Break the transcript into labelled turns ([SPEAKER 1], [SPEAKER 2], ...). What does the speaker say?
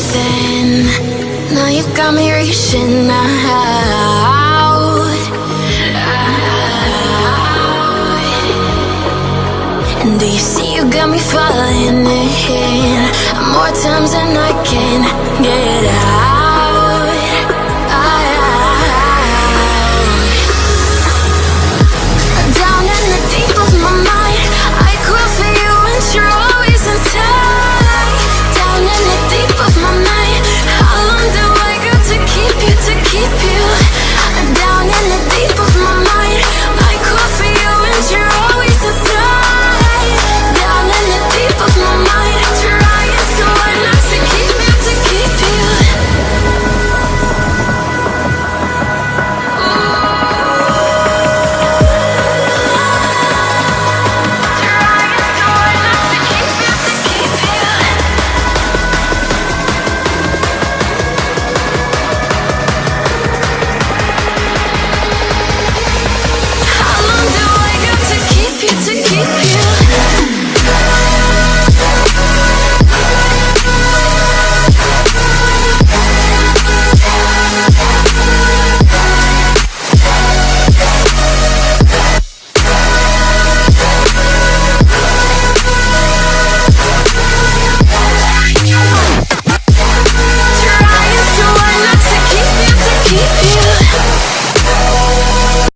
[SPEAKER 1] within. Now you got me reaching out. And do you see you got me falling in more times than I can get out?